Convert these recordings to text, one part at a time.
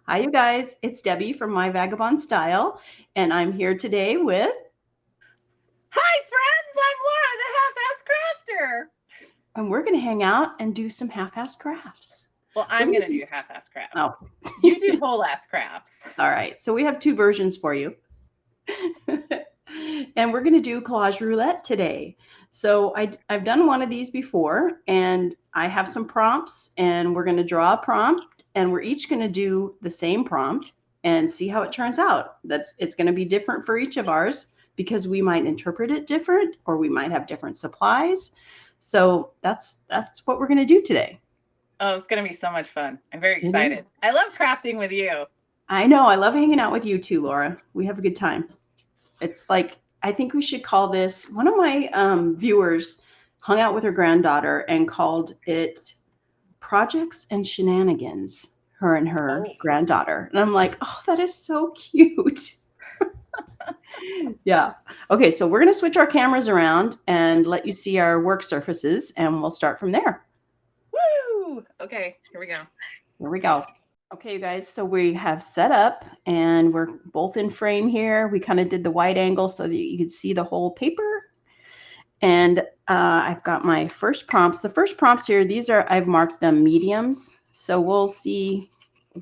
Hi, you guys. It's Debbie from My Vagabond Style, and I'm here today with, Hi, friends. I'm Laura, the half-ass crafter. and we're going to hang out and do some half-ass crafts. Well, So I'm we, going to do half-ass oh, crafts. You do whole-ass crafts. all right. So we have two versions for you, and we're going to do collage roulette today. So I've done one of these before, and I have some prompts, and we're going to draw a prompt, and we're each going to do the same prompt and see how it turns out. It's going to be different for each of ours because we might interpret it different, or we might have different supplies. So that's what we're going to do today. Oh, it's going to be so much fun. I'm very It is. excited. I love crafting with you. I know. I love hanging out with you too, Laura. We have a good time. It's like I think we should call this. One of my viewers hung out with her granddaughter and called it projects and shenanigans. Her and her Oh, granddaughter, and I'm like, oh, that is so cute. Yeah. Okay, so we're gonna switch our cameras around and let you see our work surfaces, and we'll start from there. woo! Okay, here we go. Here we go. Okay, you guys, so we have set up and we're both in frame here. We kind of did the wide angle so that you could see the whole paper. And I've got my first prompts. The first prompts here, I've marked them mediums. So we'll see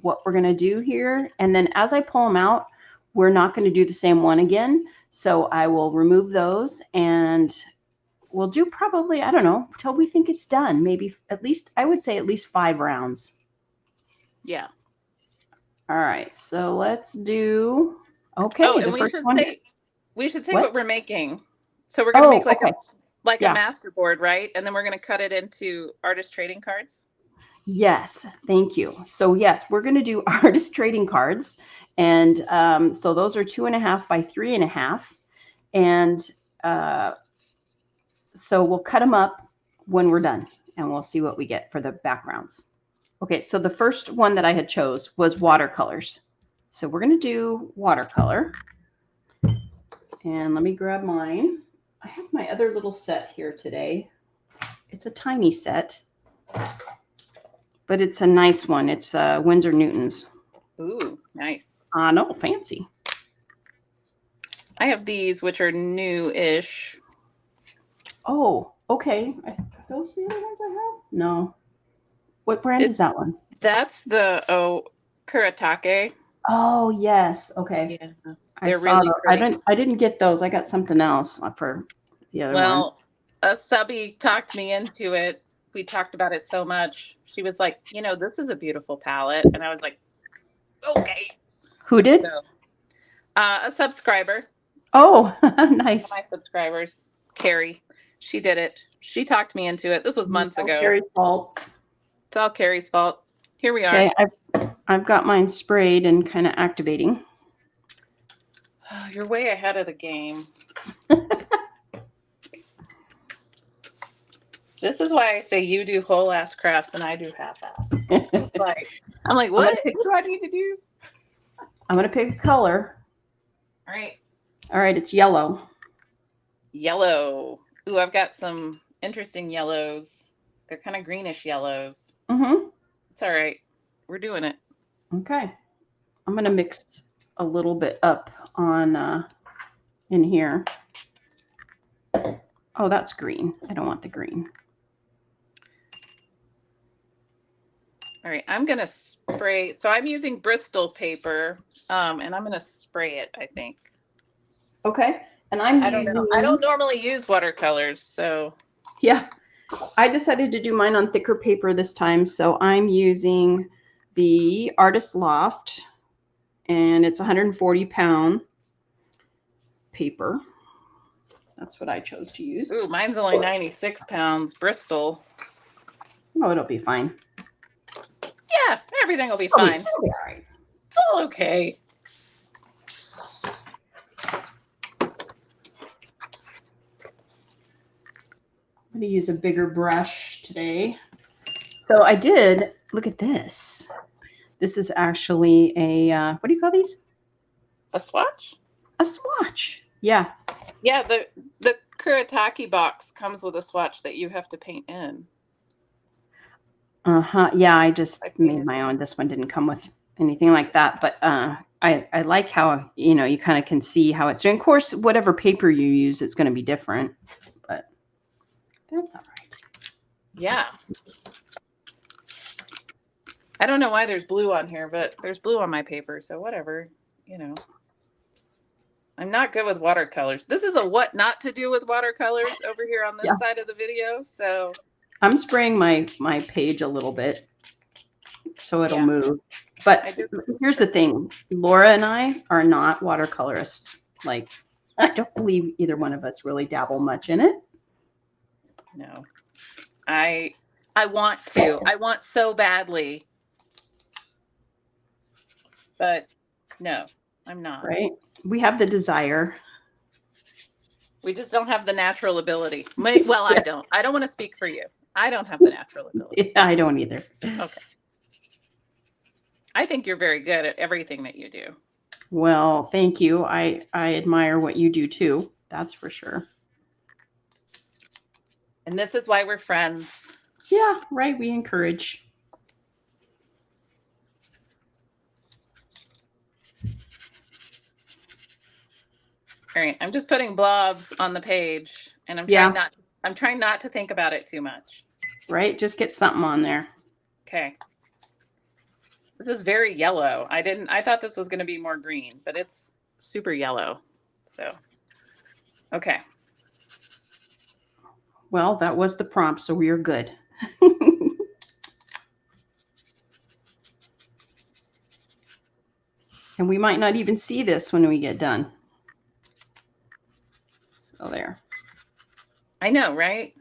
what we're going to do here. And then as I pull them out, we're not going to do the same one again. So I will remove those and we'll do probably, I don't know, till we think it's done. Maybe at least, I would say at least 5 rounds. Yeah. All right, so let's do. Oh, Okay, and the first one. we should say What? what we're making. So we're going to Oh, make like okay. a Yeah. masterboard, right? And then we're going to cut it into artist trading cards. Yes. Thank you. So yes, we're going to do artist trading cards, and so those are 2.5 by 3.5, and uh, so we'll cut them up when we're done, and we'll see what we get for the backgrounds. Okay, so the first one that I had chose was watercolors. So we're going to do watercolor. And let me grab mine. I have my other little set here today. It's a tiny set, but it's a nice one. It's Winsor Newton's. Ooh, nice. No, fancy. I have these, which are new-ish. Oh, okay. Are those the other ones I have? No. What brand is It's that one? That's the Kuretake. Oh, yes. Okay. Yeah, I they're saw really those. pretty. I didn't get those. I got something else for the other ones. Well, a subby talked me into it. We talked about it so much. She was like, this is a beautiful palette. And I was like, okay. Who did? So, a subscriber, Oh, one of my nice. subscribers, Carrie, she did it. She talked me into it. This was months No ago. Carrie's fault. It's all Carrie's fault. Here we are. Okay, I've got mine sprayed and kind of activating. You're way ahead of the game. This is why I say you do whole ass crafts and I do half ass. It's like, I'm like, what? What do I need to do? I'm gonna pick a color. All right. All right, it's yellow. Yellow. Ooh, I've got some interesting yellows. They're kind of greenish yellows. Mm-hmm. It's all right. We're doing it. Okay. I'm gonna mix a little bit up on in here. Oh, that's green. I don't want the green. All right. I'm going to spray. So I'm using Bristol paper, and I'm going to spray it, I think. Okay. And I'm I don't using. know. I don't normally use watercolors, so. Yeah. I decided to do mine on thicker paper this time, so I'm using the Artist Loft, and it's 140-pound paper. That's what I chose to use. Ooh, mine's only 96 pounds. Bristol. Oh, it'll be fine. Yeah, everything will be fine. It'll be all right. It's all okay. I'm going to use a bigger brush today. So I did, look at this. This is actually a, what do you call these? A swatch? A swatch. Yeah. Yeah, the Kuretake box comes with a swatch that you have to paint in. Uh-huh. Yeah, I just made my own. This one didn't come with anything like that. But I like how, you kind of can see how it's doing. Of course, whatever paper you use, it's going to be different, but that's all right. Yeah. I don't know why there's blue on here, but there's blue on my paper, so whatever, I'm not good with watercolors. This is a what not to do with watercolors over here on this side of the video, so. I'm spraying my page a little bit so it'll move. But here's the thing. Laura and I are not watercolorists. Like, I don't believe either one of us really dabble much in it. No. I want to. I want so badly. But no, I'm not. Right? We have the desire. We just don't have the natural ability. Well, I don't. I don't want to speak for you. I don't have the natural ability. I don't either. Okay. I think you're very good at everything that you do. Well, thank you. I admire what you do too. That's for sure. And this is why we're friends. Yeah, right. We encourage. All right, I'm just putting blobs on the page, and I'm trying not to think about it too much. Right, just get something on there. Okay. This is very yellow. I thought this was going to be more green, but it's super yellow. So, okay. Well, that was the prompt, so we are good. And we might not even see this when we get done. So there. I know, right?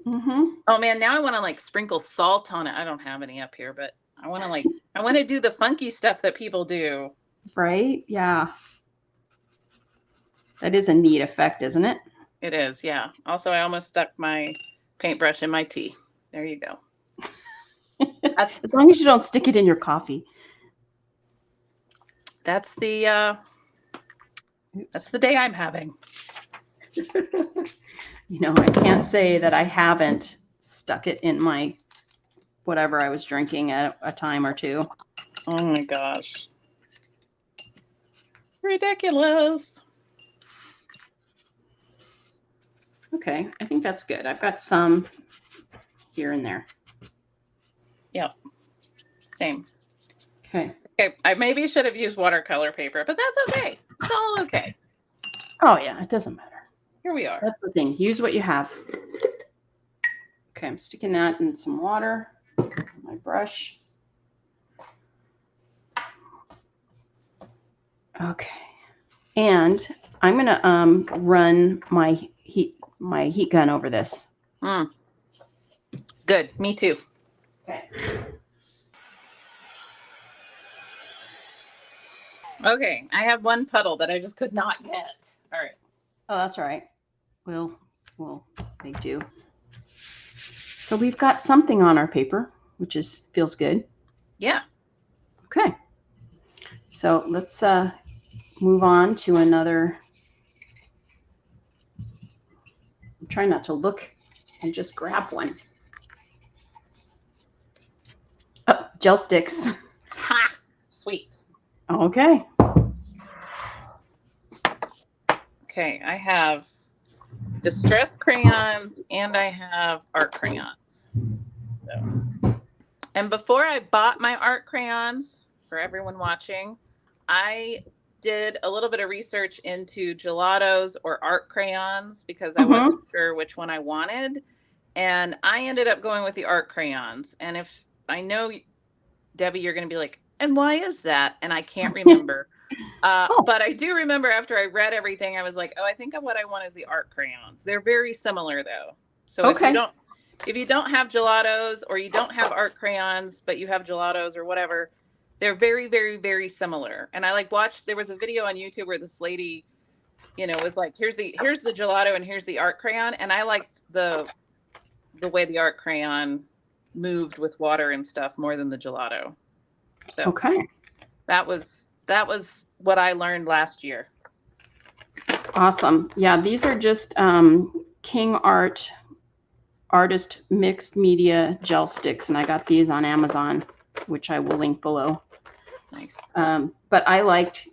Mm-hmm. Oh man, now I want to like sprinkle salt on it. I don't have any up here, but I want to do the funky stuff that people do. Right? Yeah. That is a neat effect, isn't it? It is, yeah. Also, I almost stuck my paintbrush in my tea. There you go. As long as you don't stick it in your coffee. That's the day I'm having. I can't say that I haven't stuck it in my whatever I was drinking at a time or two. Oh my gosh. Ridiculous. Okay, I think that's good. I've got some here and there. Yep. Same. Okay. Okay, I maybe should have used watercolor paper, but that's okay. It's all okay. Oh yeah, it doesn't matter. Here we are. That's the thing. Use what you have. Okay, I'm sticking that in some water. My brush. Okay. And I'm gonna run my heat gun over this. Good. Me too. Okay. Okay, I have one puddle that I just could not get. All right. Oh, that's all right. We'll make do. So we've got something on our paper, which feels good. Yeah. Okay. So let's move on to another. I'm trying not to look and just grab one. Oh, gel sticks. Ha! Sweet. Okay. Okay, I have distress crayons and I have art crayons. And before I bought my art crayons, for everyone watching, I did a little bit of research into gelatos or art crayons because I wasn't sure which one I wanted. And I ended up going with the art crayons. And if I know, Debbie, you're going to be like, and why is that? And I can't remember. But I do remember after I read everything, I was like, oh, I think what I want is the art crayons. They're very similar, though. So if you don't have gelatos or you don't have art crayons, but you have gelatos or whatever, they're very, very, very similar. And I watched, there was a video on YouTube where this lady, was like, here's the gelato and here's the art crayon. And I liked the way the art crayon moved with water and stuff more than the gelato. So okay. That was what I learned last year. Awesome. Yeah, these are just King Art Artist Mixed Media Gel Sticks, and I got these on Amazon, which I will link below. Nice. But I liked,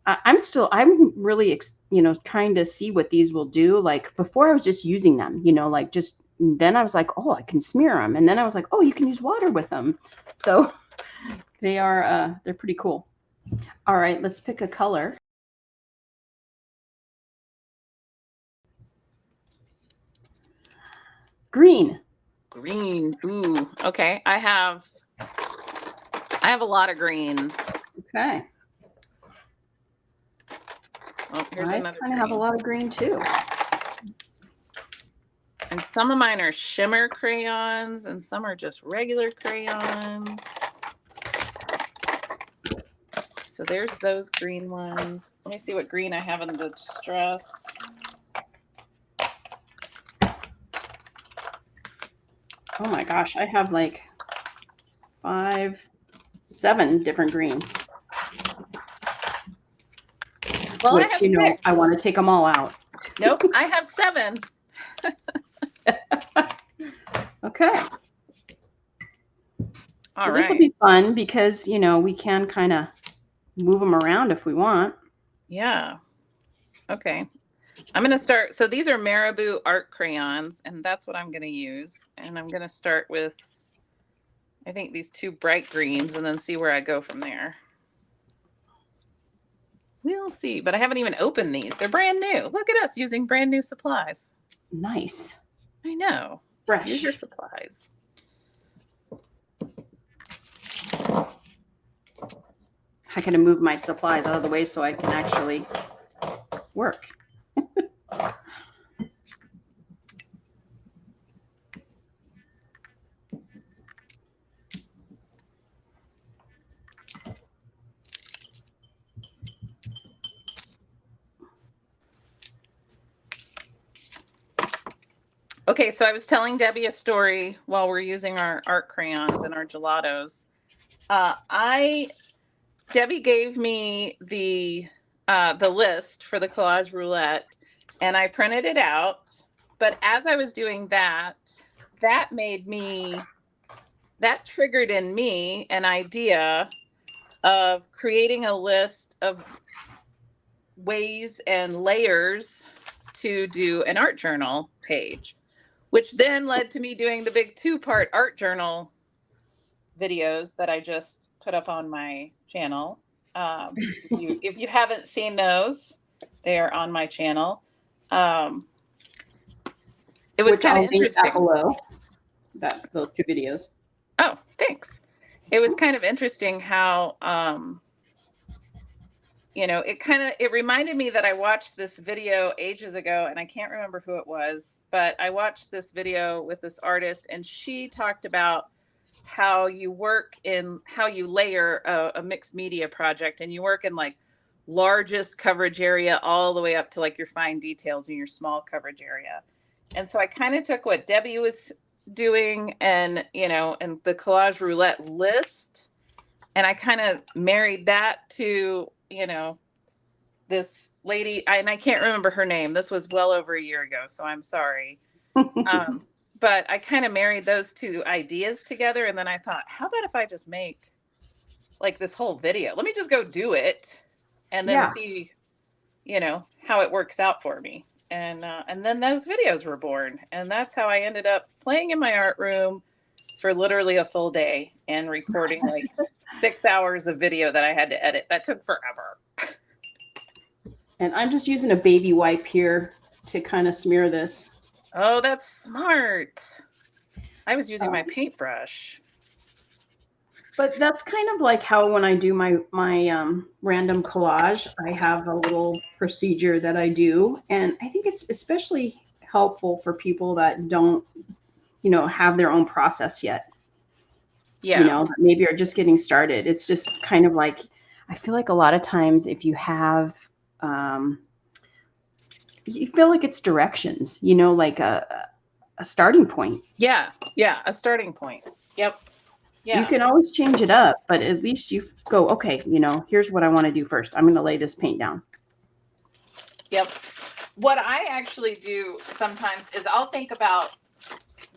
I'm really, trying to see what these will do. Like before I was just using them, like then I was like, oh, I can smear them. And then I was like, oh, you can use water with them. So they're pretty cool. All right, let's pick a color. Green. Green. Ooh, okay. I have a lot of greens. Okay. Oh, here's another kind of green. have a lot of green too. And some of mine are shimmer crayons and some are just regular crayons. So there's those green ones. Let me see what green I have in the distress. Oh my gosh, I have like 5, 7 different greens. Well, which, I have 6. I want to take them all out. Nope, I have 7. Okay. All right. This will be fun because, we can kind of move them around if we want. Yeah. Okay. I'm going to start. So these are Marabou art crayons, and that's what I'm going to use. And I'm going to start with, I think, these 2 bright greens and then see where I go from there. We'll see. But I haven't even opened these. They're brand new. Look at us using brand new supplies. Nice. I know. Fresh. Use your supplies. I got to move my supplies out of the way so I can actually work. Okay, so I was telling Debbie a story while we're using our art crayons and our gelatos. Debbie gave me the list for the Collage Roulette, and I printed it out. But as I was doing that triggered in me an idea of creating a list of ways and layers to do an art journal page, which then led to me doing the big 2-part art journal videos that I just put up on my channel. If you haven't seen those, they are on my channel. It was kind of interesting. Below those 2 videos. Oh, thanks. It was kind of interesting how, it reminded me that I watched this video ages ago, and I can't remember who it was, but I watched this video with this artist, and she talked about how you layer a mixed media project, and you work in like largest coverage area all the way up to like your fine details in your small coverage area. And so I kind of took what Debbie was doing and the Collage Roulette list, and I kind of married that to this lady, and I can't remember her name. This was well over a year ago, so I'm sorry. But I kind of married those 2 ideas together, and then I thought, how about if I just make like this whole video? Let me just go do it and then see, how it works out for me. And then those videos were born, and that's how I ended up playing in my art room for literally a full day and recording like 6 hours of video that I had to edit. That took forever. And I'm just using a baby wipe here to kind of smear this. Oh, that's smart. I was using my paintbrush. But that's kind of like how when I do my random collage, I have a little procedure that I do. And I think it's especially helpful for people that don't, have their own process yet. Yeah. Maybe are just getting started. It's just kind of like, I feel like a lot of times if you have, you feel like it's directions, like a starting point. Yeah. A starting point. Yep. Yeah. You can always change it up, but at least you go, okay, here's what I want to do first. I'm going to lay this paint down. Yep. What I actually do sometimes is I'll think about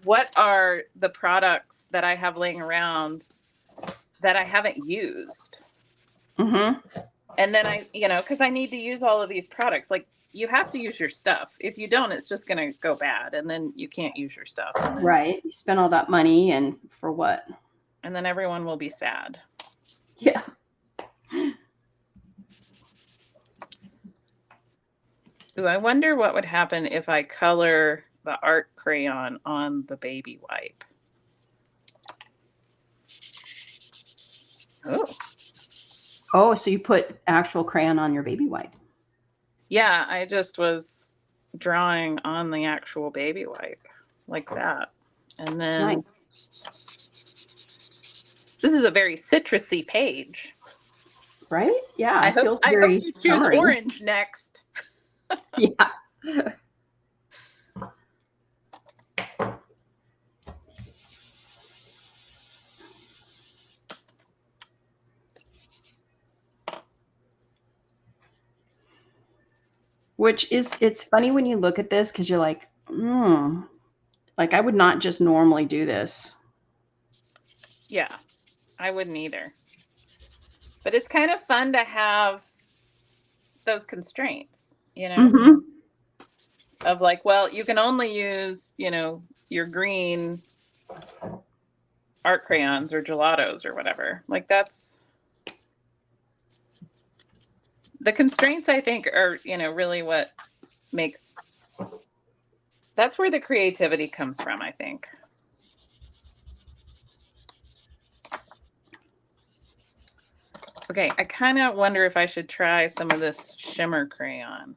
what are the products that I have laying around that I haven't used. Mm-hmm. And then because I need to use all of these products. Like, you have to use your stuff. If you don't, it's just going to go bad. And then you can't use your stuff. And then, Right. You spend all that money and for what? And then everyone will be sad. Yeah. Ooh, I wonder what would happen if I color the art crayon on the baby wipe. Oh. Oh, so you put actual crayon on your baby wipe. Yeah, I just was drawing on the actual baby wipe like that. And then Nice. This is a very citrusy page. Right? Yeah. It feels I hope very you choose summery. orange next. Yeah. Which is, it's funny when you look at this because you're like, like I would not just normally do this. Yeah, I wouldn't either. But it's kind of fun to have those constraints, Mm-hmm. of like, well, you can only use, your green art crayons or gelatos or whatever. Like, that's the constraints, I think, are, really what makes, that's where the creativity comes from, I think. Okay, I kind of wonder if I should try some of this shimmer crayon.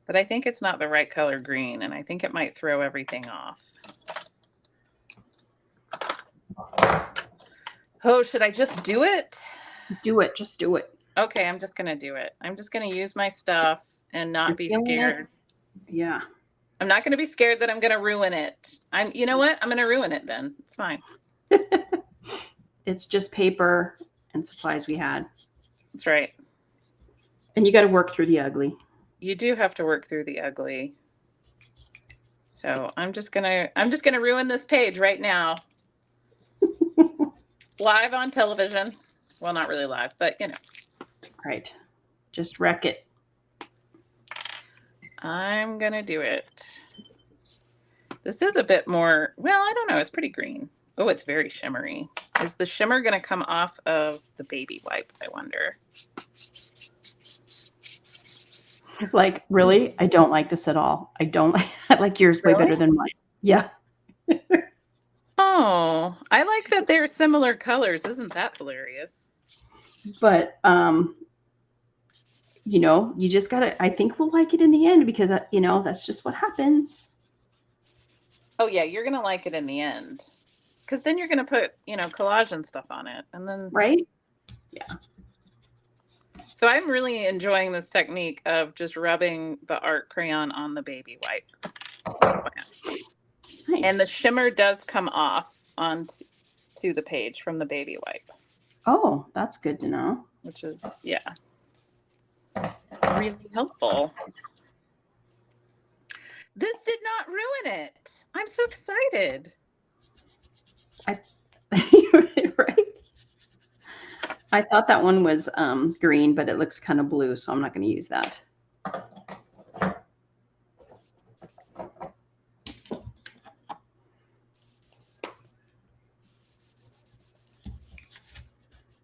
But I think it's not the right color green, and I think it might throw everything off. Oh, should I just do it? Do it. Just do it. Okay, I'm just going to do it. I'm just going to use my stuff and not be scared. Yeah. I'm not going to be scared that I'm going to ruin it. You know what? I'm going to ruin it then. It's fine. It's just paper and supplies we had. That's right. And you got to work through the ugly. You do have to work through the ugly. So I'm just gonna ruin this page right now. Live on television. Well, not really live, but Right. Just wreck it. I'm gonna do it. This is a bit more, well, I don't know. It's pretty green. Oh, it's very shimmery. Is the shimmer gonna come off of the baby wipe, I wonder? Like, really? I don't like this at all. I don't I like yours way better than mine. Yeah. Oh, I like that they're similar colors. Isn't that hilarious? But you just gotta, I think we'll like it in the end because that's just what happens. Oh yeah, you're gonna like it in the end. Because then you're gonna put, collage and stuff on it. And then Right? Yeah. So I'm really enjoying this technique of just rubbing the art crayon on the baby wipe. Nice. And the shimmer does come off onto the page from the baby wipe. Oh, that's good to know. Which is, really helpful. This did not ruin it. I'm so excited. Right? I thought that one was green, but it looks kind of blue, so I'm not going to use that.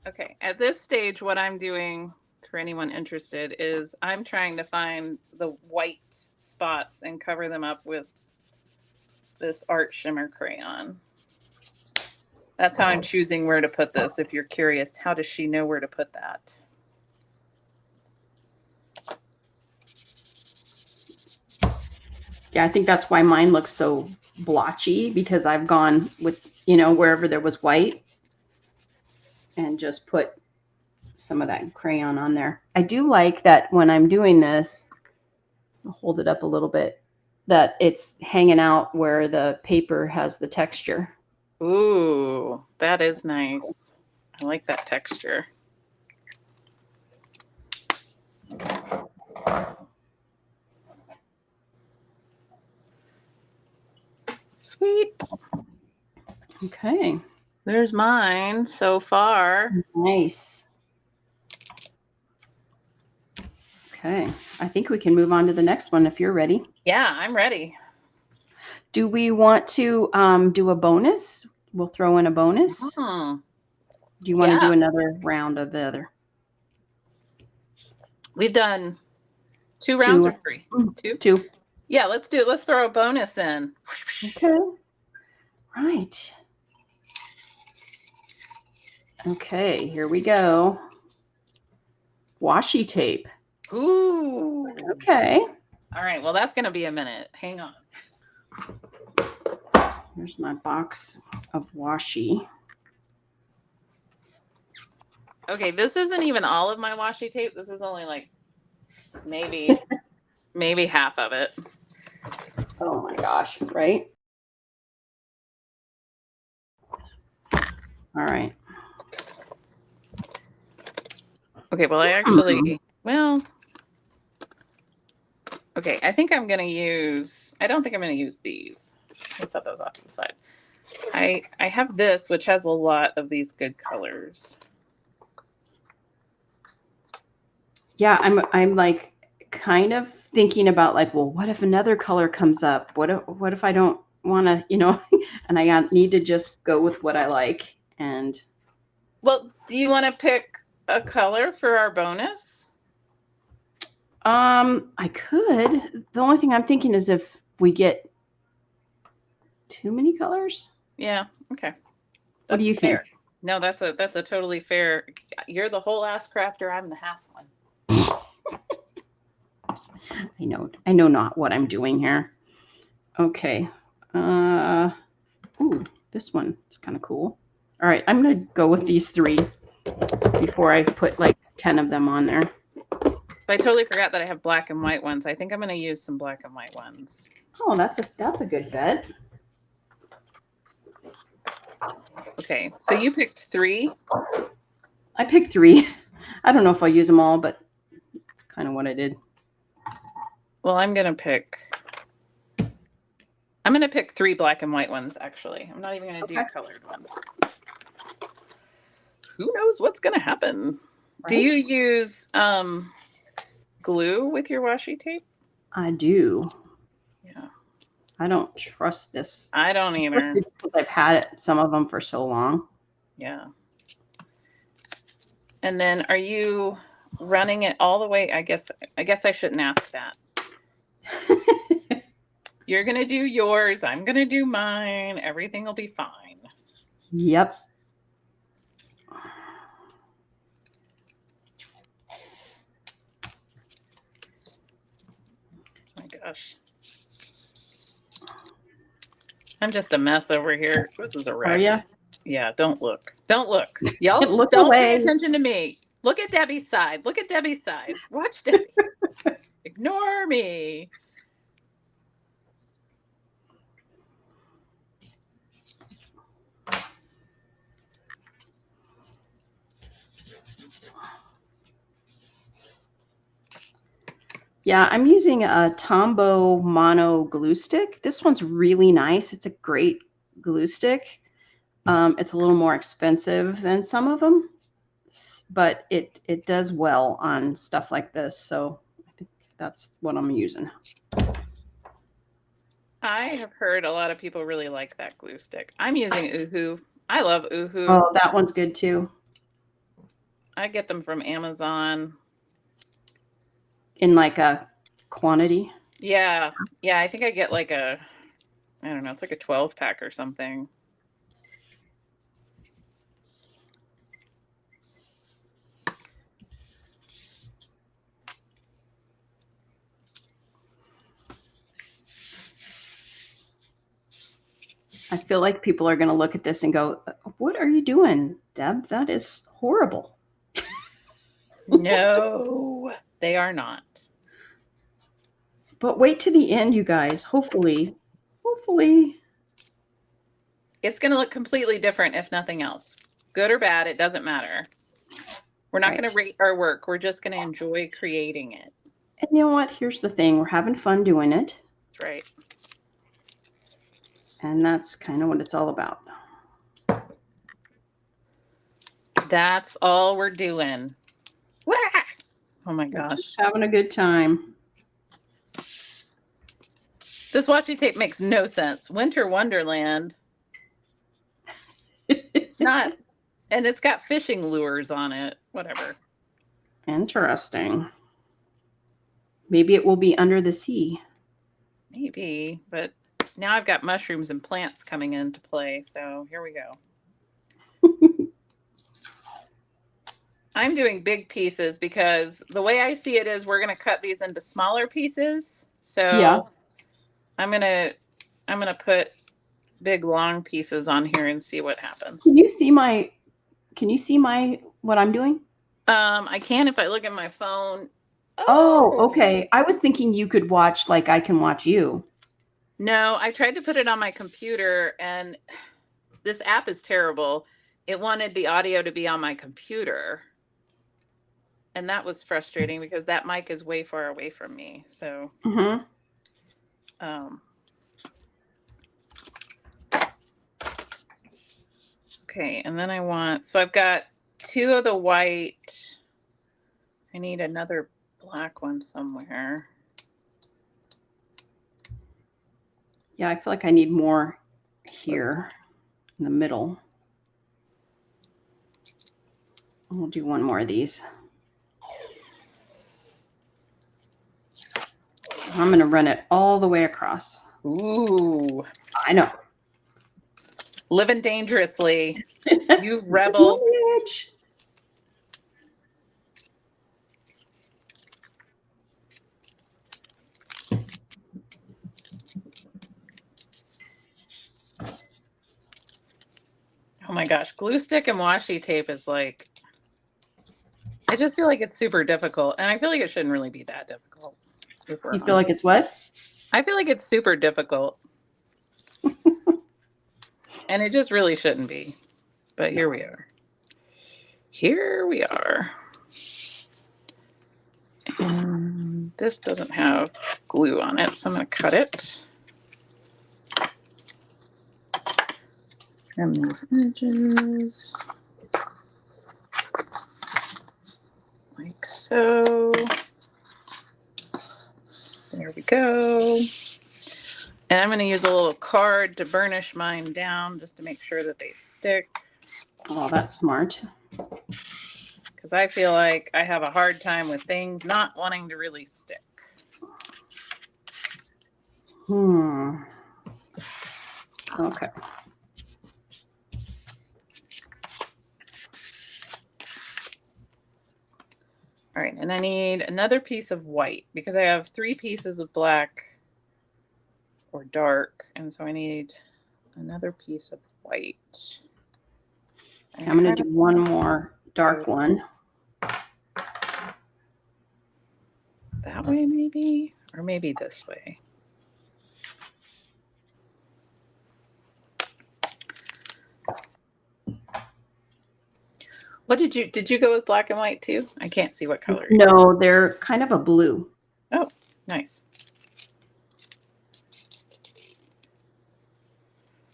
Okay, at this stage, what I'm doing, for anyone interested, is I'm trying to find the white spots and cover them up with this art shimmer crayon. That's how I'm choosing where to put this. If you're curious, how does she know where to put that? Yeah, I think that's why mine looks so blotchy, because I've gone with, wherever there was white and just put some of that crayon on there. I do like that when I'm doing this, I'll hold it up a little bit, that it's hanging out where the paper has the texture. Ooh, that is nice. I like that texture. Sweet. Okay. There's mine so far. Nice. Okay. I think we can move on to the next one if you're ready. Yeah, I'm ready. Do we want to do a bonus? We'll throw in a bonus. Hmm. Do you want to do another round of the other? We've done 2 rounds or 3? 2? 2. Yeah, let's throw a bonus in. Okay. Right. Okay, here we go. Washi tape. Ooh. Okay. All right, well, that's going to be a minute. Hang on. Here's my box of washi. Okay, this isn't even all of my washi tape. This is only like maybe half of it. Oh my gosh, right? All right. Okay, well, I actually, okay, I think I'm going to use, I don't think I'm going to use these. Let's set those off to the side. I have this, which has a lot of these good colors. Yeah, I'm like kind of thinking about like, well, what if another color comes up? What if I don't want to, and I need to just go with what I like. And well, do you want to pick a color for our bonus? I could. The only thing I'm thinking is if we get too many colors. Yeah. Okay. What do you think? No, that's a totally fair. You're the whole ass crafter. I'm the half one. I know not what I'm doing here. Okay. Ooh, this one is kind of cool. All right, I'm gonna go with these 3 before I put like 10 of them on there. I totally forgot that I have black and white ones. I think I'm gonna use some black and white ones. Oh, that's a good bet. Okay, so you picked 3. I picked 3. I don't know if I'll use them all, but it's kind of what I did. Well, I'm gonna pick 3 black and white ones, actually. I'm not even gonna do colored ones. Who knows what's gonna happen? Right? Do you use glue with your washi tape? I do. Yeah. I don't trust this. I don't either. Because I've had some of them for so long. Yeah. And then are you running it all the way? I guess I shouldn't ask that. You're going to do yours. I'm going to do mine. Everything will be fine. Yep. Oh my gosh. I'm just a mess over here. This is a wreck. Are you? Yeah, don't look. Don't look. Y'all Look don't away. pay attention to me. Look at Debbie's side. Look at Debbie's side. Watch Debbie. Ignore me. Yeah, I'm using a Tombow Mono glue stick. This one's really nice. It's a great glue stick. It's a little more expensive than some of them, but it does well on stuff like this. So I think that's what I'm using. I have heard a lot of people really like that glue stick. I'm using Oohoo. I love Oohoo. Oh, that one's good too. I get them from Amazon. In like a quantity? Yeah. Yeah, I think I get like I don't know, it's like a 12-pack or something. I feel like people are going to look at this and go, what are you doing, Deb? That is horrible. No, they are not. But wait to the end, you guys. Hopefully. It's going to look completely different if nothing else. Good or bad, it doesn't matter. We're not going to rate our work. We're just going to enjoy creating it. And you know what? Here's the thing. We're having fun doing it. That's right. And that's kind of what it's all about. That's all we're doing. Wah! Oh my We're gosh. just having a good time. This washi tape makes no sense. Winter Wonderland. It's not, and it's got fishing lures on it. Whatever. Interesting. Maybe it will be under the sea. Maybe, but now I've got mushrooms and plants coming into play. So here we go. I'm doing big pieces because the way I see it is we're going to cut these into smaller pieces. So Yeah. I'm going to put big long pieces on here and see what happens. Can you see what I'm doing? I can if I look at my phone. Oh, okay. I was thinking you could watch like I can watch you. No, I tried to put it on my computer and this app is terrible. It wanted the audio to be on my computer. And that was frustrating because that mic is way far away from me. So, okay. And then so I've got 2 of the white. I need another black one somewhere. Yeah, I feel like I need more here in the middle. We'll do one more of these. I'm going to run it all the way across. Ooh. I know. Living dangerously. You rebel. Oh my gosh. Glue stick and washi tape is like, I just feel like it's super difficult. And I feel like it shouldn't really be that difficult. You feel like it's what? I feel like it's super difficult. And it just really shouldn't be. But here we are. Here we are. And this doesn't have glue on it, so I'm going to cut it. Trim these edges. Like so. There we go. And I'm going to use a little card to burnish mine down just to make sure that they stick. Oh, that's smart. Because I feel like I have a hard time with things not wanting to really stick. Okay. All right, and I need another piece of white because I have 3 pieces of black or dark, and so I need another piece of white. Okay, I'm going to do one more dark one. That way maybe, or maybe this way. What did you go with black and white too? I can't see what color. No, they're kind of a blue. Oh, nice.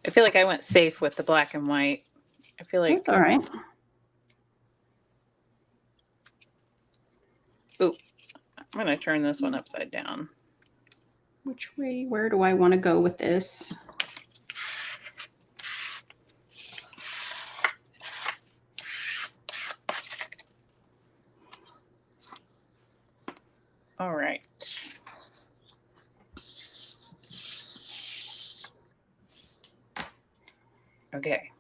I feel like I went safe with the black and white. I feel like that's all right. Ooh, I'm going to turn this one upside down. Which way? Where do I want to go with this? All right. Okay.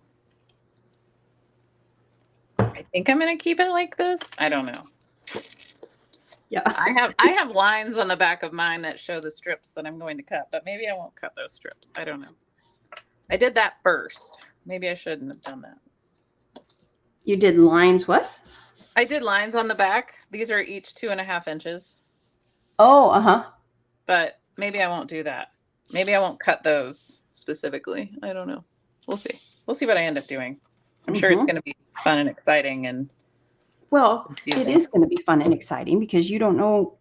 I think I'm going to keep it like this. I don't know. Yeah. I have lines on the back of mine that show the strips that I'm going to cut, but maybe I won't cut those strips. I don't know. I did that first. Maybe I shouldn't have done that. You did lines what? I did lines on the back. These are each 2.5 inches. Oh, uh-huh. But maybe I won't do that. Maybe I won't cut those specifically. I don't know. We'll see. We'll see what I end up doing. I'm sure it's going to be fun and exciting and well, confusing. It is going to be fun and exciting because you don't know,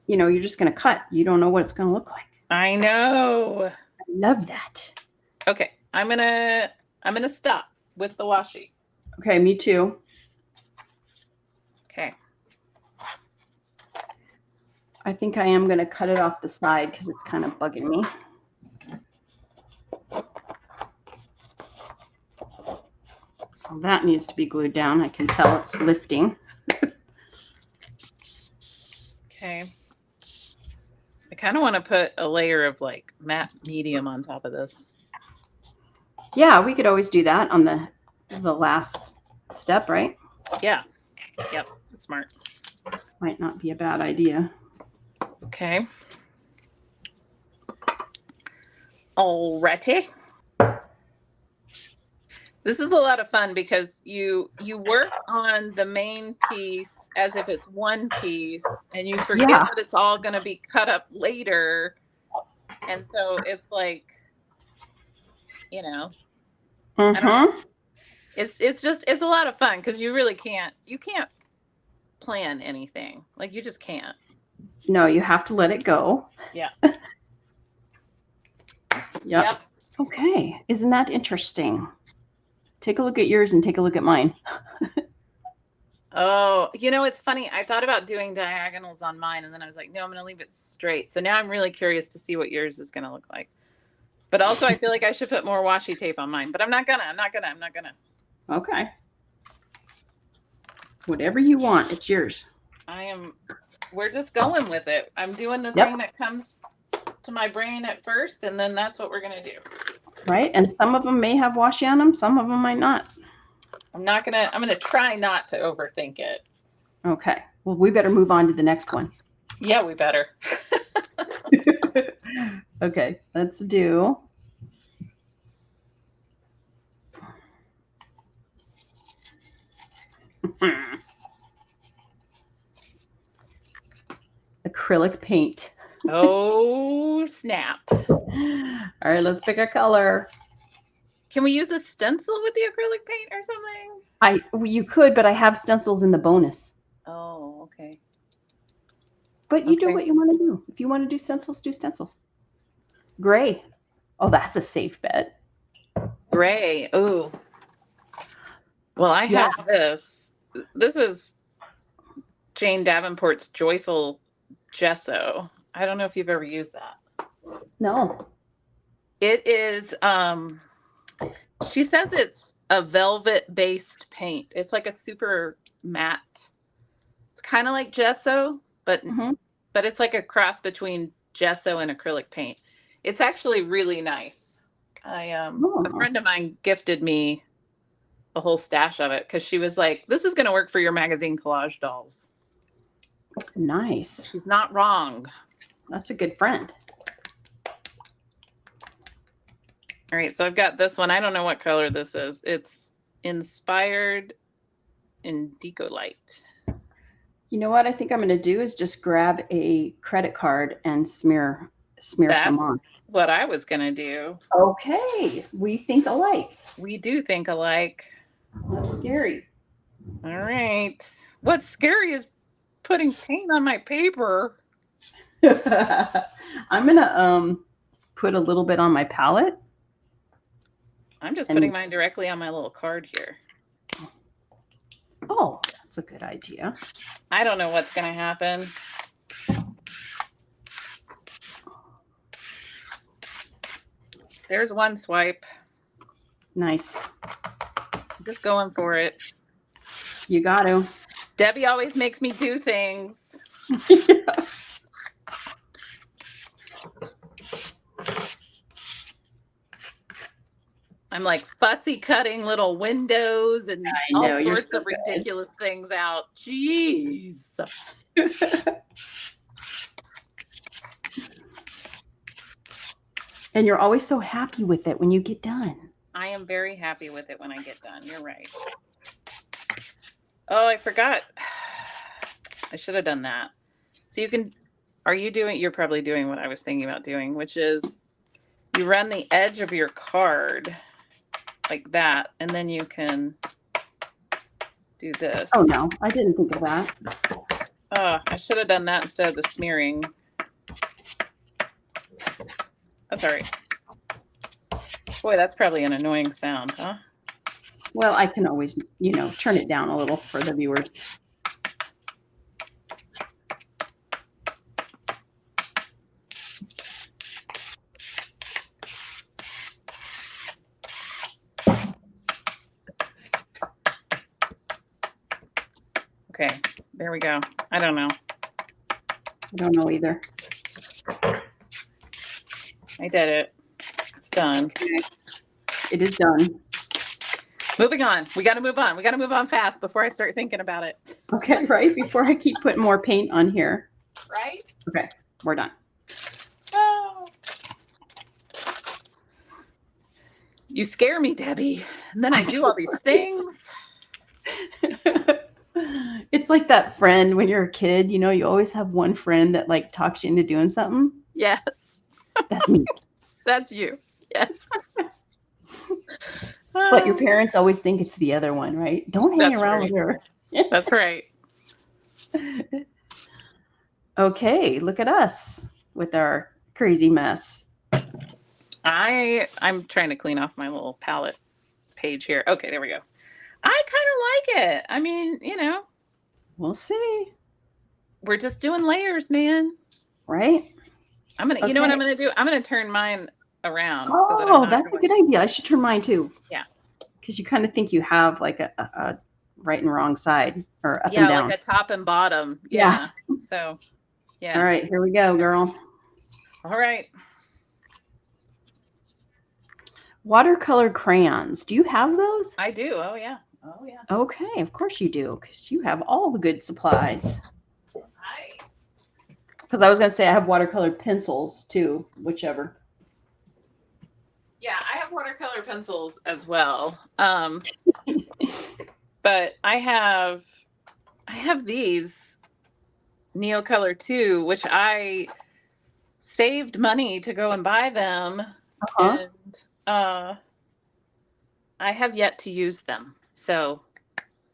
you're just going to cut. You don't know what it's going to look like. I know. I love that. Okay. I'm going to stop with the washi. Okay, me too. Okay. I think I am going to cut it off the side because it's kind of bugging me. Well, that needs to be glued down. I can tell it's lifting. Okay. I kind of want to put a layer of like matte medium on top of this. Yeah, we could always do that on the last step, right? Yeah. Yep. That's smart. Might not be a bad idea. Okay. Alrighty. This is a lot of fun because you work on the main piece as if it's one piece, and you forget that it's all going to be cut up later. And so it's like, you know, I don't know. It's a lot of fun because you really can't plan anything. Like you just can't. No, you have to let it go. Yeah. Yep. Okay. Isn't that interesting? Take a look at yours and take a look at mine. Oh, you know, it's funny. I thought about doing diagonals on mine, and then I was like, no, I'm going to leave it straight. So now I'm really curious to see what yours is going to look like. But also, I feel like I should put more washi tape on mine, but I'm not gonna. Okay. Whatever you want, it's yours. We're just going with it. I'm doing the thing that comes to my brain at first, and then that's what we're going to do. Right. And some of them may have washi on them. Some of them might not. I'm going to try not to overthink it. Okay. Well, we better move on to the next one. Yeah, we better. Okay. Let's do. Acrylic paint. Oh, snap. All right, let's pick a color. Can we use a stencil with the acrylic paint or something? You could, but I have stencils in the bonus. Oh, okay. But you do what you want to do. If you want to do stencils, do stencils. Gray. Oh, that's a safe bet. Gray. Oh. Well, I have this. This is Jane Davenport's Joyful Gesso. I don't know if you've ever used that. No. It is, she says it's a velvet-based paint. It's like a super matte. It's kind of like gesso, but it's like a cross between gesso and acrylic paint. It's actually really nice. A friend of mine gifted me a whole stash of it because she was like, this is going to work for your magazine collage dolls. Nice. She's not wrong. That's a good friend. All right, so I've got this one. I don't know what color this is. It's inspired in Deco Light. You know what I think I'm going to do is just grab a credit card and smear some on. What I was going to do. Okay, we think alike. We do think alike. That's scary. All right. What's scary is putting paint on my paper. I'm going to put a little bit on my palette. I'm just putting mine directly on my little card here. Oh, that's a good idea. I don't know what's going to happen. There's one swipe. Nice. I'm just going for it. You got to. Debbie always makes me do things. Yeah. I'm like fussy cutting little windows and all sorts of ridiculous things out. Jeez. And you're always so happy with it when you get done. I am very happy with it when I get done. You're right. Oh, I forgot. I should have done that. So you're probably doing what I was thinking about doing, which is you run the edge of your card like that, and then you can do this. Oh, no, I didn't think of that. Oh, I should have done that instead of the smearing. That's all right. Boy, that's probably an annoying sound, huh? Well, I can always, turn it down a little for the viewers. Okay, there we go. I don't know. I don't know either. I did it. It's done. Okay. It is done. Moving on. We got to move on. We got to move on fast before I start thinking about it. Okay, right? Before I keep putting more paint on here. Right? Okay, we're done. Oh. You scare me, Debbie. And then I do all these things. It's like that friend when you're a kid, you know, you always have one friend that like talks you into doing something. Yes. That's me. That's you. Yes. But your parents always think it's the other one, right? Don't hang That's around right. with her. That's right. Okay, look at us with our crazy mess. I'm trying to clean off my little palette page here. Okay, there we go. I kind of like it. I mean, you know, We'll see. we're just doing layers, man. Right? I'm gonna, you know what I'm gonna do? I'm gonna turn mine around. Oh, so that I'm not that's a good idea. I should turn mine too. Yeah. Because you kind of think you have like a right and wrong side or up and Yeah, down. like a top and bottom. Yeah. So, yeah. All right, here we go, girl. All right. Watercolor crayons. Do you have those? I do. Oh, yeah. Oh, yeah. Okay, of course you do, because you have all the good supplies. Because I was going to say I have watercolor pencils too, whichever. Yeah, I have watercolor pencils as well. But I have these Neocolor 2, which I saved money to go and buy them. And I have yet to use them. So.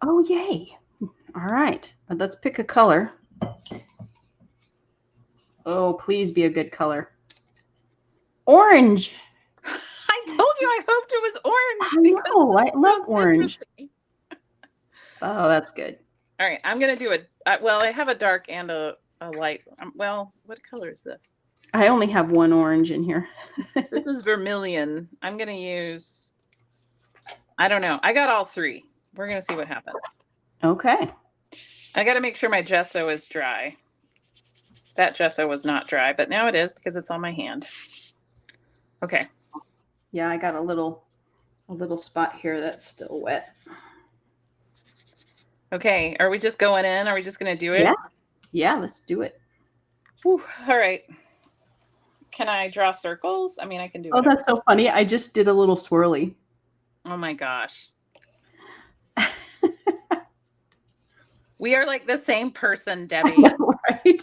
Oh, yay. All right. Let's pick a color. Oh, please be a good color. Orange. I told you I hoped it was orange. I know. I love orange. Oh, that's good. All right. I'm going to do well, I have a dark and a light. Well, what color is this? I only have one orange in here. This is vermilion. I'm going to use, I don't know. I got all three. We're going to see what happens. Okay. I got to make sure my gesso is dry. That gesso was not dry, but now it is because it's on my hand. Okay. Yeah, I got a little spot here that's still wet. Okay. Are we just going in? Are we just going to do it? Yeah. Yeah, let's do it. Whew. All right. Can I draw circles? I mean, I can do it. Oh, that's so funny. I just did a little swirly. Oh my gosh. We are like the same person, Debbie. Right?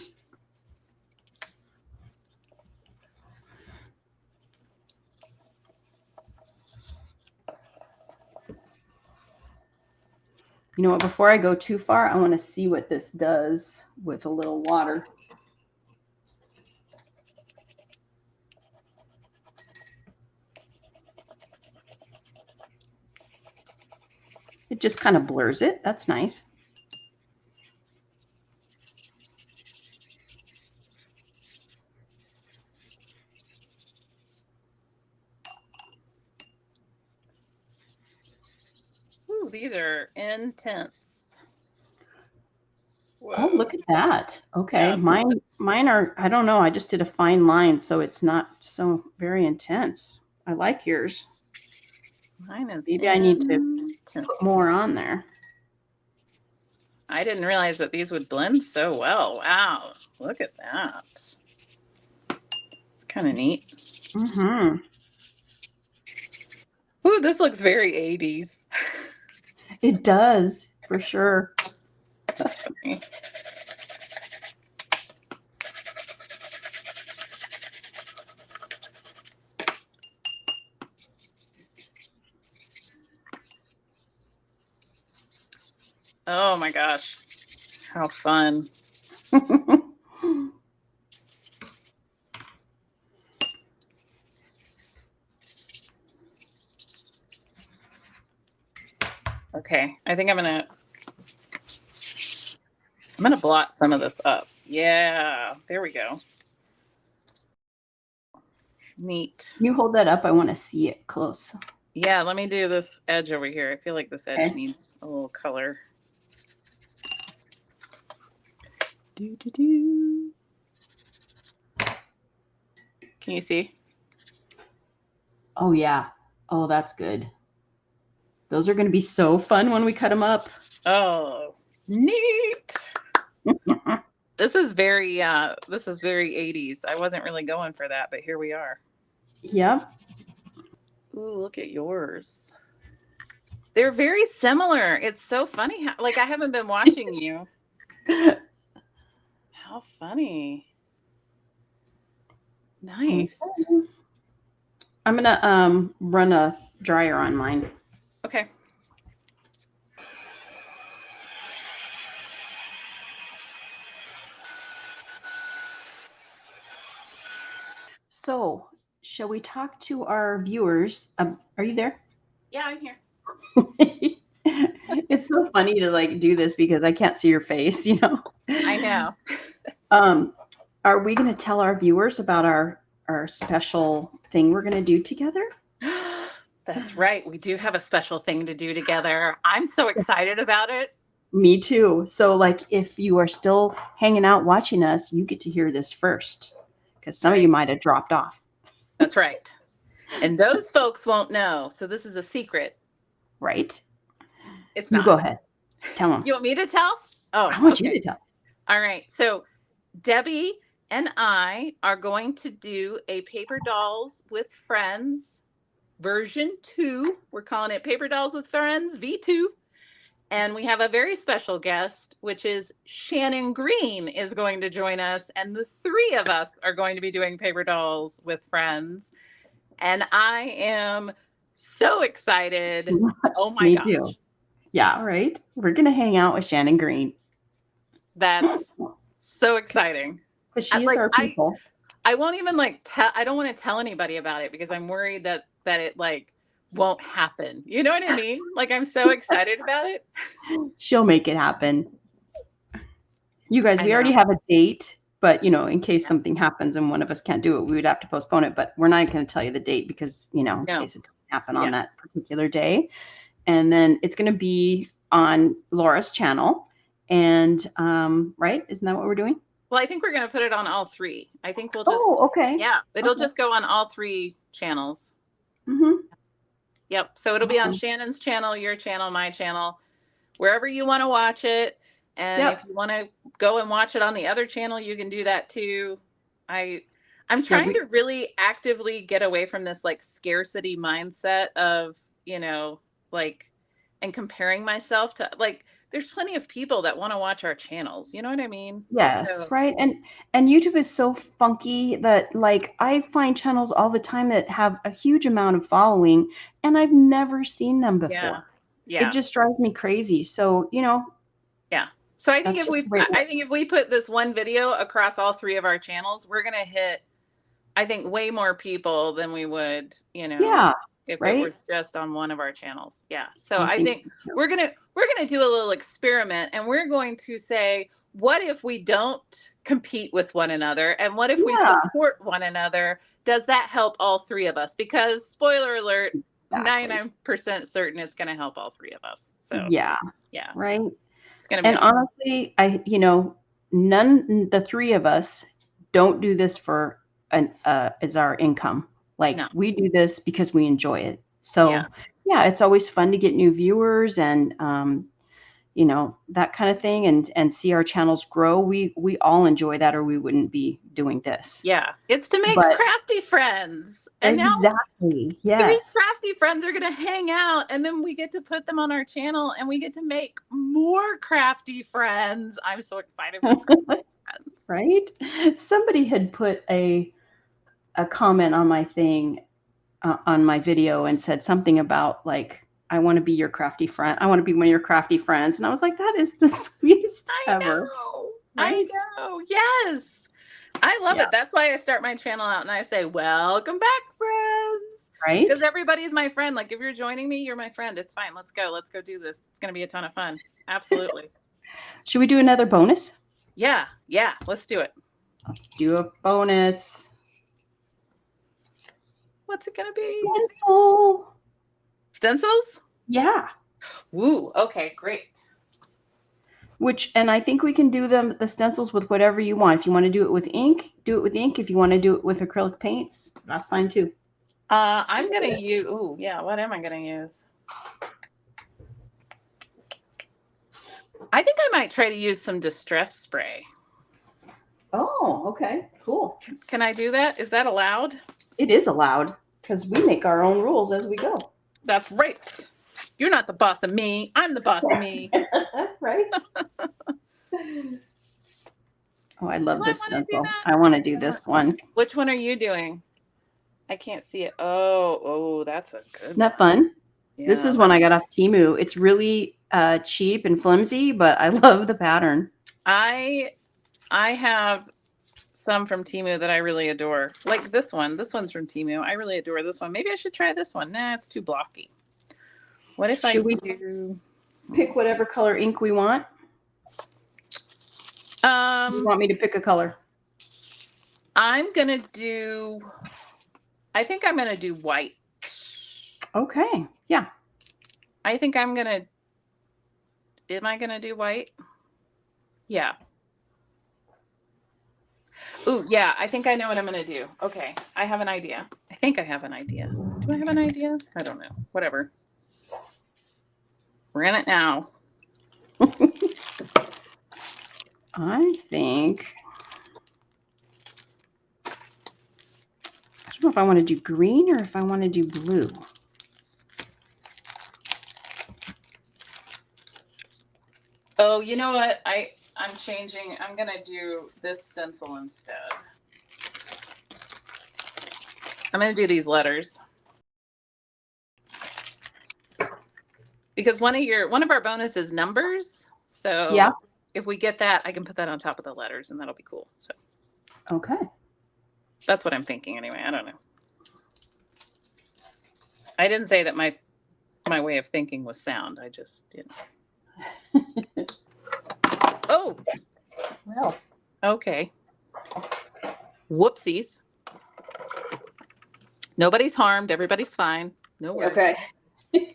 You know what? Before I go too far, I want to see what this does with a little water. It just kind of blurs it. That's nice. Ooh, these are intense. Whoa. Oh, look at that. Okay. Yeah. Mine are, I don't know. I just did a fine line, so it's not so very intense. I like yours. Mine is Maybe I need to put more on there. I didn't realize that these would blend so well. Wow. Look at that. It's kind of neat. Mm-hmm. Ooh, this looks very 80s. It does, for sure. That's funny. Oh my gosh. How fun. Okay, I think I'm gonna blot some of this up. Yeah, there we go. Neat. You hold that up. I want to see it close. Yeah, let me do this edge over here. I feel like this edge needs a little color. Do, do, do. Can you see? Oh, yeah. Oh, that's good. Those are going to be so fun when we cut them up. Oh, neat. This is very 80s. I wasn't really going for that, but here we are. Yep. Ooh, look at yours. They're very similar. It's so funny how, like, I haven't been watching you. How funny. Nice. Okay. I'm going to run a dryer on mine. Okay. So, shall we talk to our viewers? Are you there? Yeah, I'm here. It's so funny to like do this because I can't see your face, you know. I know. Are we going to tell our viewers about our special thing we're going to do together? That's right. We do have a special thing to do together. I'm so excited about it. Me too. So, like, if you are still hanging out watching us, you get to hear this first because some of you might have dropped off. That's right. And those folks won't know. So this is a secret. Right? It's You not. go ahead. Tell them. You want me to tell? Oh, I want you to tell. All right. So Debbie and I are going to do a Paper Dolls with Friends version 2. We're calling it Paper Dolls with Friends V2. And we have a very special guest, which is Shannon Green is going to join us. And the 3 of us are going to be doing Paper Dolls with Friends. And I am so excited. Oh my Me gosh. too. Yeah, right? We're going to hang out with Shannon Green. That's so exciting. Because she's our people. I won't even I don't want to tell anybody about it because I'm worried that it like won't happen. You know what I mean? Like, I'm so excited about it. She'll make it happen. You guys, we already have a date, but, you know, in case something happens and one of us can't do it, we would have to postpone it. But we're not going to tell you the date because, you know, in case it doesn't happen on that particular day. And then it's going to be on Laura's channel. And, right? Isn't that what we're doing? Well, I think we're going to put it on all 3. I think we'll just. Oh, okay. Yeah. It'll just go on all 3 channels. Mm-hmm. Yep. So it'll be on Shannon's channel, your channel, my channel, wherever you want to watch it. And if you want to go and watch it on the other channel, you can do that too. I'm trying to really actively get away from this like scarcity mindset of, you know, like, and comparing myself to like, there's plenty of people that want to watch our channels. You know what I mean? Yes, right. And YouTube is so funky that like I find channels all the time that have a huge amount of following and I've never seen them before. Yeah. It just drives me crazy. So, you know. Yeah. So I think if we put this one video across all 3 of our channels, we're going to hit, I think, way more people than we would, you know, if it was just on one of our channels. Yeah. So I think we're going to do a little experiment and we're going to say, what if we don't compete with one another? And what if we support one another? Does that help all 3 of us? Because spoiler alert, 99% certain it's going to help all 3 of us. So yeah. Right. It's going to be awesome. Honestly, the 3 of us don't do this for as our income. Like we do this because we enjoy it. So yeah, it's always fun to get new viewers and, you know, that kind of thing and see our channels grow. We all enjoy that or we wouldn't be doing this. Yeah. It's to make crafty friends. And exactly. Yes. 3 crafty friends are going to hang out and then we get to put them on our channel and we get to make more crafty friends. I'm so excited for crafty friends. Right? Somebody had put a comment on my thing, on my video and said something about like, I want to be your crafty friend. I want to be one of your crafty friends. And I was like, that is the sweetest ever. I know. Yes. I love it. That's why I start my channel out and I say, welcome back, friends. Right? Because everybody's my friend. Like if you're joining me, you're my friend. It's fine. Let's go. Let's go do this. It's going to be a ton of fun. Absolutely. Should we do another bonus? Yeah. Yeah. Let's do it. Let's do a bonus. What's it going to be? Stencil. Stencils? Yeah. Woo. Okay, great. And I think we can do the stencils with whatever you want. If you want to do it with ink, do it with ink. If you want to do it with acrylic paints, that's fine too. I'm going to use, oh yeah, what am I going to use? I think I might try to use some distress spray. Oh, okay, cool. Can I do that? Is that allowed? It is allowed because we make our own rules as we go. That's right. You're not the boss of me. I'm the boss of me. Right? Oh, I love this stencil. I want to do this one. Which one are you doing? I can't see it. Oh, that's a good Isn't that fun? Yeah, this is one I got off Temu. It's really cheap and flimsy, but I love the pattern. I have some from Temu that I really adore. Like this one. This one's from Temu. I really adore this one. Maybe I should try this one. Nah, it's too blocky. What if Should we pick whatever color ink we want? You want me to pick a color? I'm gonna do. I think I'm gonna do white. Okay. Yeah. I think I'm gonna. Am I gonna do white? Yeah. Ooh, yeah. I think I know what I'm gonna do. Okay, I have an idea. I think I have an idea. Do I have an idea? I don't know. Whatever. We're in it now. I think. I don't know if I want to do green or if I want to do blue. Oh, you know what? I'm changing. I'm gonna do this stencil instead. I'm gonna do these letters. Because one of our bonus is numbers. So yeah, if we get that, I can put that on top of the letters and that'll be cool. So okay. That's what I'm thinking anyway. I don't know. I didn't say that my way of thinking was sound. I just didn't. Oh, well, okay. Whoopsies. Nobody's harmed. Everybody's fine. No worries. Okay. You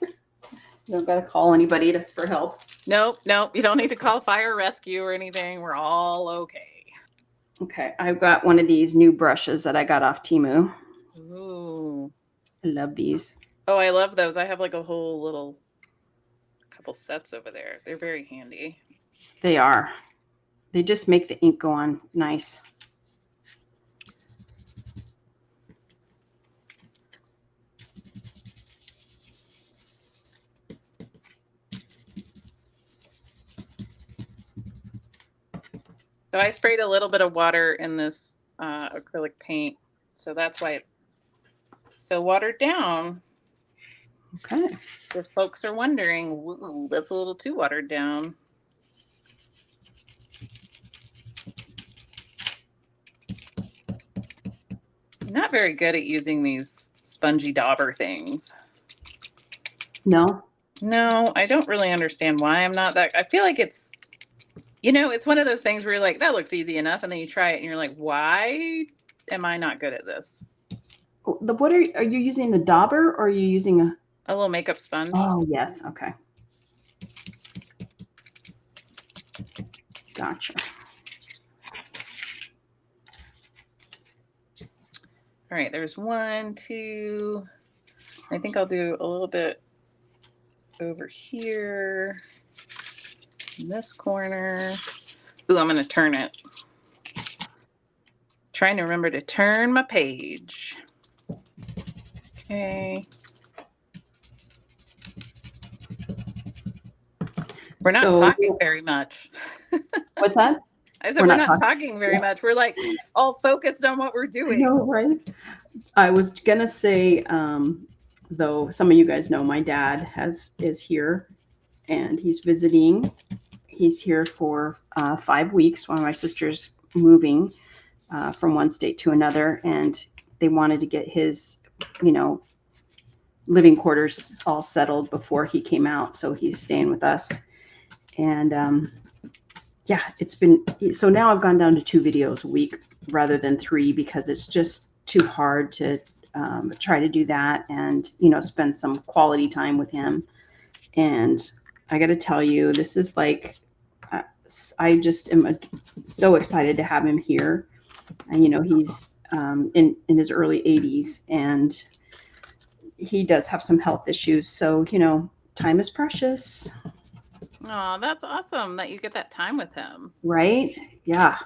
don't got to call anybody for help. Nope. You don't need to call fire rescue or anything. We're all okay. Okay. I've got one of these new brushes that I got off Temu. Ooh. I love these. Oh, I love those. I have like a whole little couple sets over there. They're very handy. They are. They just make the ink go on nice. So I sprayed a little bit of water in this acrylic paint. So that's why it's so watered down. Okay. If folks are wondering, that's a little too watered down. I'm not very good at using these spongy dauber things. No, I don't really understand why I'm not that. I feel like it's, it's one of those things where you're like, that looks easy enough. And then you try it and you're like, why am I not good at this? What are you using, the dauber, or are you using a little makeup sponge? Oh, yes. Okay. Gotcha. All right, there's 1, 2. I think I'll do a little bit over here in this corner. Ooh, I'm going to turn it. Trying to remember to turn my page. Okay. We're not talking very much. What's that? I said we're not talking very much. We're like all focused on what we're doing. I know, right? I was gonna say, though, some of you guys know my dad is here, and he's visiting. He's here for 5 weeks. One of my sisters moving from one state to another, and they wanted to get his, living quarters all settled before he came out. So he's staying with us. And yeah, it's been, so now I've gone down to 2 videos a week rather than 3 because it's just too hard to try to do that and, spend some quality time with him. And I got to tell you, this is like I just am so excited to have him here. And, you know, he's in his early 80s, and he does have some health issues. So, you know, time is precious. Oh, that's awesome that you get that time with him. Right? Yeah.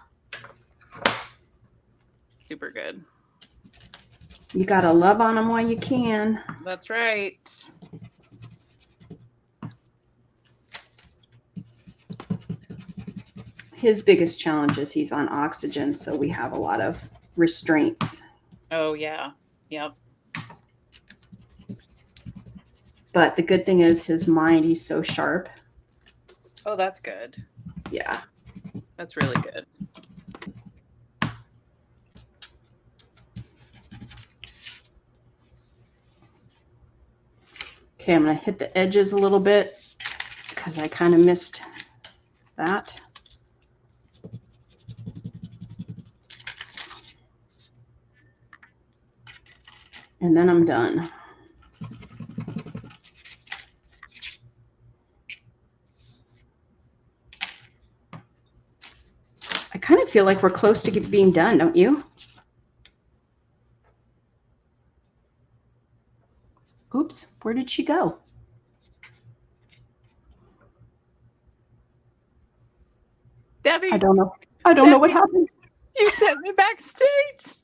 Super good. You got to love on him while you can. That's right. His biggest challenge is he's on oxygen, so we have a lot of restraints. Oh, yeah. Yep. But the good thing is his mind, he's so sharp. Oh, that's good. Yeah. That's really good. Okay, I'm going to hit the edges a little bit because I kind of missed that. And then I'm done. I kind of feel like we're close to being done, don't you? Oops, where did she go? Debbie. I don't know. I don't know what happened. You sent me backstage.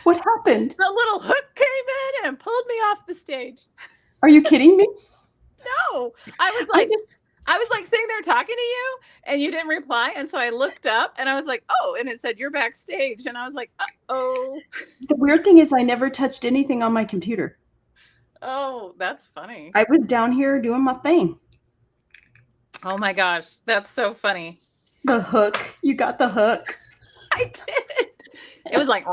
What happened? The little hook came in and pulled me off the stage. Are you kidding me? No, I was like sitting there talking to you and you didn't reply. And so I looked up and I was like, oh, and it said you're backstage. And I was like, uh-oh. The weird thing is I never touched anything on my computer. Oh, that's funny. I was down here doing my thing. Oh my gosh, that's so funny. The hook. You got the hook. I did. It was like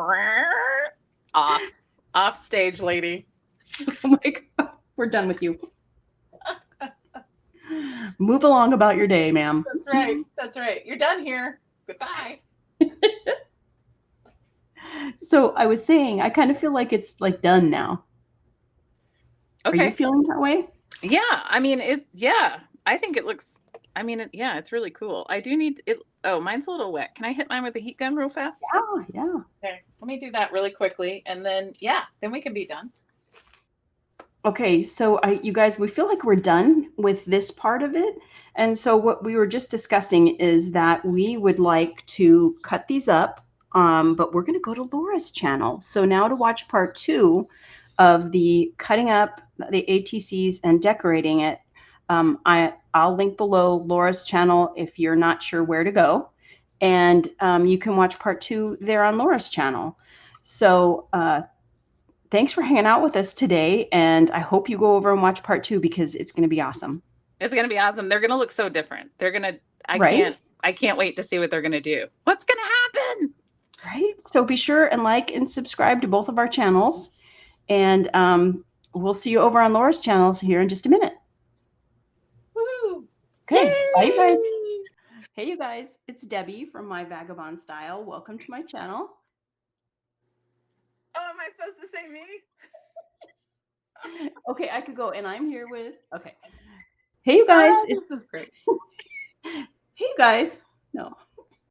off stage, lady. Oh my God. We're done with you. Move along about your day, ma'am. That's right. That's right. You're done here. Goodbye. So I was saying, I kind of feel like it's like done now. Okay. Are you feeling that way? Yeah. I mean, I think it looks, it's really cool. I do need it. Oh, mine's a little wet. Can I hit mine with a heat gun real fast? Yeah. Okay. Let me do that really quickly. And then we can be done. Okay, so you guys, we feel like we're done with this part of it. And so what we were just discussing is that we would like to cut these up, but we're going to go to Laura's channel. So now to watch part 2 of the cutting up the ATCs and decorating it, I'll link below Laura's channel if you're not sure where to go. And you can watch part 2 there on Laura's channel. So thanks for hanging out with us today, and I hope you go over and watch part 2 because it's going to be awesome. It's going to be awesome. They're going to look so different. They're going to, I can't wait to see what they're going to do. What's going to happen? Right. So be sure and like and subscribe to both of our channels, and we'll see you over on Laura's channel here in just a minute. Woo! Okay. Yay! Bye, you guys. Hey, you guys. It's Debbie from My Vagabond Style. Welcome to my channel. Oh, am I supposed to say me? Okay, I could go, and I'm here with, okay. Hey, you guys. This is great. Hey, you guys. No.